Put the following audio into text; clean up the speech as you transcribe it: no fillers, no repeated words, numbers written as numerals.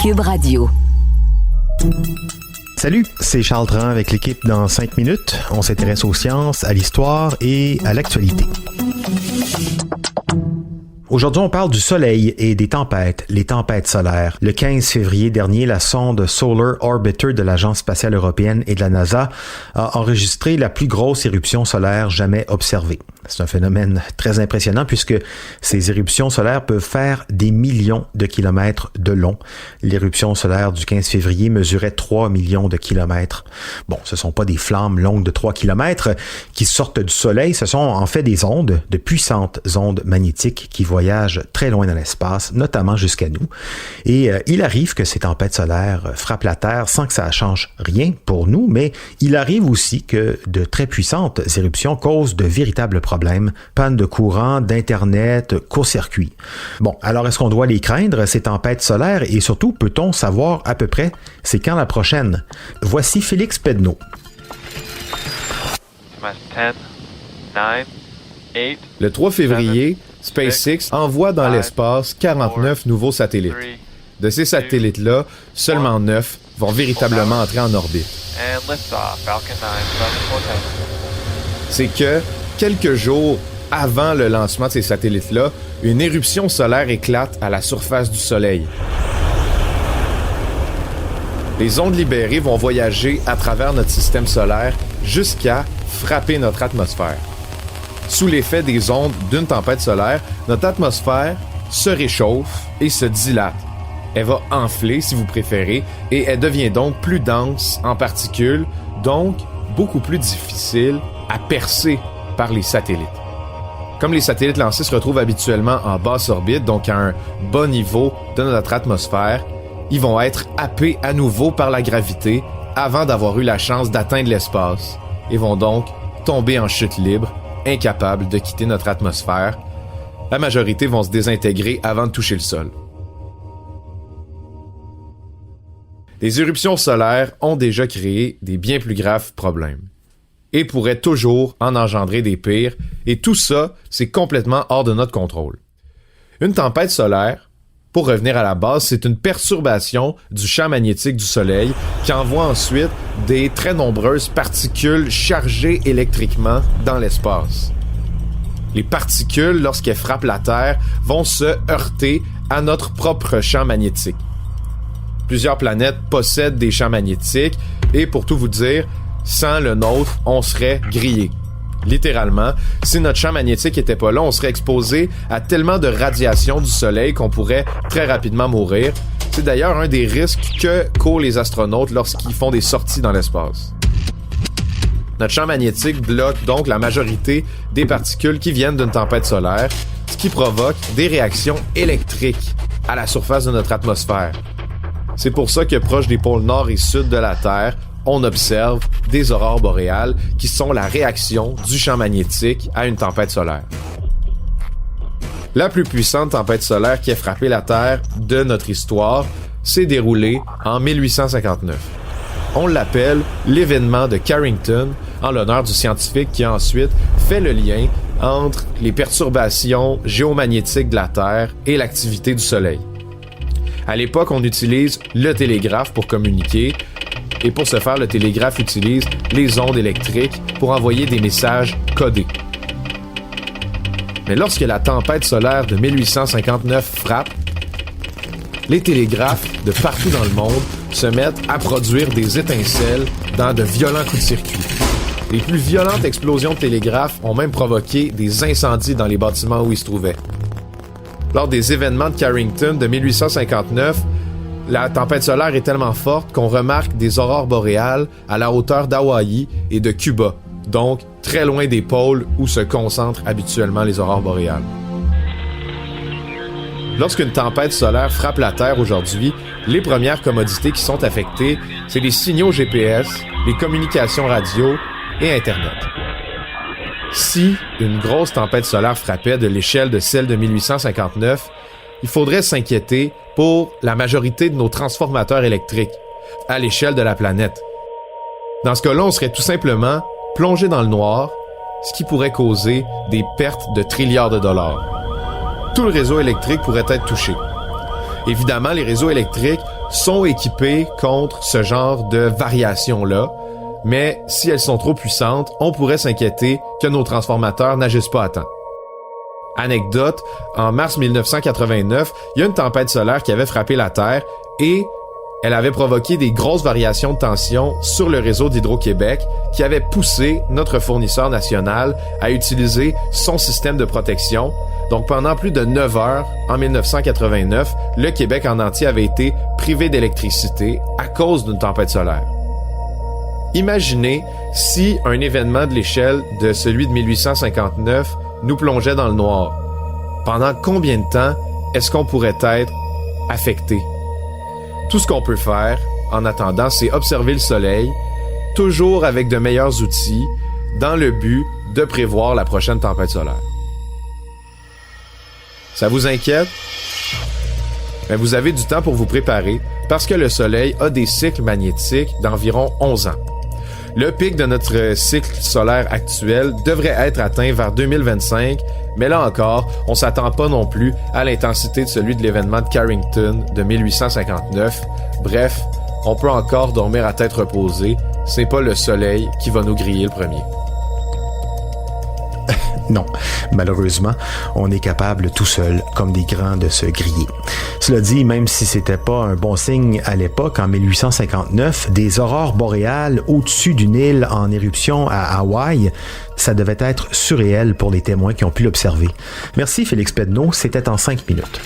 Cube Radio. Salut, c'est Charles Dran avec l'équipe dans 5 minutes. On s'intéresse aux sciences, à l'histoire et à l'actualité. Aujourd'hui, on parle du Soleil et des tempêtes, les tempêtes solaires. Le 15 février dernier, la sonde Solar Orbiter de l'Agence spatiale européenne et de la NASA a enregistré la plus grosse éruption solaire jamais observée. C'est un phénomène très impressionnant puisque ces éruptions solaires peuvent faire des millions de kilomètres de long. L'éruption solaire du 15 février mesurait 3 millions de kilomètres. Bon, ce ne sont pas des flammes longues de 3 kilomètres qui sortent du Soleil, ce sont en fait des ondes, de puissantes ondes magnétiques qui voyagent très loin dans l'espace, notamment jusqu'à nous. Et il arrive que ces tempêtes solaires frappent la Terre sans que ça change rien pour nous, mais il arrive aussi que de très puissantes éruptions causent de véritables problèmes. Panne de courant, d'Internet, court-circuit. Bon, alors est-ce qu'on doit les craindre, ces tempêtes solaires, et surtout, peut-on savoir à peu près c'est quand la prochaine? Voici Félix Pedneau. 10, 9, 8, Le 3 février, SpaceX envoie dans l'espace 49 nouveaux satellites. De ces satellites-là, seulement 9 vont véritablement entrer en orbite. C'est que, quelques jours avant le lancement de ces satellites-là, une éruption solaire éclate à la surface du Soleil. Les ondes libérées vont voyager à travers notre système solaire jusqu'à frapper notre atmosphère. Sous l'effet des ondes d'une tempête solaire, notre atmosphère se réchauffe et se dilate. Elle va enfler, si vous préférez, et elle devient donc plus dense en particules, donc beaucoup plus difficile à percer par les satellites. Comme les satellites lancés se retrouvent habituellement en basse orbite, donc à un bas niveau de notre atmosphère, ils vont être happés à nouveau par la gravité avant d'avoir eu la chance d'atteindre l'espace et vont donc tomber en chute libre, incapables de quitter notre atmosphère. La majorité vont se désintégrer avant de toucher le sol. Les éruptions solaires ont déjà créé des bien plus graves problèmes et pourraient toujours en engendrer des pires, et tout ça, c'est complètement hors de notre contrôle. Une tempête solaire, pour revenir à la base, c'est une perturbation du champ magnétique du Soleil qui envoie ensuite des très nombreuses particules chargées électriquement dans l'espace. Les particules, lorsqu'elles frappent la Terre, vont se heurter à notre propre champ magnétique. Plusieurs planètes possèdent des champs magnétiques et, pour tout vous dire, sans le nôtre, on serait grillé. Littéralement, si notre champ magnétique était pas là, on serait exposé à tellement de radiation du Soleil qu'on pourrait très rapidement mourir. C'est d'ailleurs un des risques que courent les astronautes lorsqu'ils font des sorties dans l'espace. Notre champ magnétique bloque donc la majorité des particules qui viennent d'une tempête solaire, ce qui provoque des réactions électriques à la surface de notre atmosphère. C'est pour ça que proche des pôles nord et sud de la Terre, on observe des aurores boréales qui sont la réaction du champ magnétique à une tempête solaire. La plus puissante tempête solaire qui a frappé la Terre de notre histoire s'est déroulée en 1859. On l'appelle l'événement de Carrington, en l'honneur du scientifique qui a ensuite fait le lien entre les perturbations géomagnétiques de la Terre et l'activité du Soleil. À l'époque, on utilise le télégraphe pour communiquer, et pour ce faire, le télégraphe utilise les ondes électriques pour envoyer des messages codés. Mais lorsque la tempête solaire de 1859 frappe, les télégraphes de partout dans le monde se mettent à produire des étincelles dans de violents coups de circuit. Les plus violentes explosions de télégraphes ont même provoqué des incendies dans les bâtiments où ils se trouvaient. Lors des événements de Carrington de 1859, la tempête solaire est tellement forte qu'on remarque des aurores boréales à la hauteur d'Hawaï et de Cuba, donc très loin des pôles où se concentrent habituellement les aurores boréales. Lorsqu'une tempête solaire frappe la Terre aujourd'hui, les premières commodités qui sont affectées, c'est les signaux GPS, les communications radio et Internet. Si une grosse tempête solaire frappait de l'échelle de celle de 1859, il faudrait s'inquiéter pour la majorité de nos transformateurs électriques à l'échelle de la planète. Dans ce cas-là, on serait tout simplement plongé dans le noir, ce qui pourrait causer des pertes de trilliards de dollars. Tout le réseau électrique pourrait être touché. Évidemment, les réseaux électriques sont équipées contre ce genre de variations-là, mais si elles sont trop puissantes, on pourrait s'inquiéter que nos transformateurs n'agissent pas à temps. Anecdote, en mars 1989, il y a une tempête solaire qui avait frappé la Terre et elle avait provoqué des grosses variations de tension sur le réseau d'Hydro-Québec qui avait poussé notre fournisseur national à utiliser son système de protection. Donc pendant plus de 9 heures, en 1989, le Québec en entier avait été privé d'électricité à cause d'une tempête solaire. Imaginez si un événement de l'échelle de celui de 1859 nous plongeait dans le noir. Pendant combien de temps est-ce qu'on pourrait être affecté? Tout ce qu'on peut faire, en attendant, c'est observer le soleil, toujours avec de meilleurs outils, dans le but de prévoir la prochaine tempête solaire. Ça vous inquiète? Mais vous avez du temps pour vous préparer, parce que le soleil a des cycles magnétiques d'environ 11 ans. Le pic de notre cycle solaire actuel devrait être atteint vers 2025, mais là encore, on s'attend pas non plus à l'intensité de celui de l'événement de Carrington de 1859. Bref, on peut encore dormir à tête reposée, c'est pas le soleil qui va nous griller le premier. Non, malheureusement, on est capable tout seul, comme des grands, de se griller. Cela dit, même si c'était pas un bon signe à l'époque, en 1859, des aurores boréales au-dessus d'une île en éruption à Hawaï, ça devait être surréel pour les témoins qui ont pu l'observer. Merci Félix Pedneau, c'était en 5 minutes.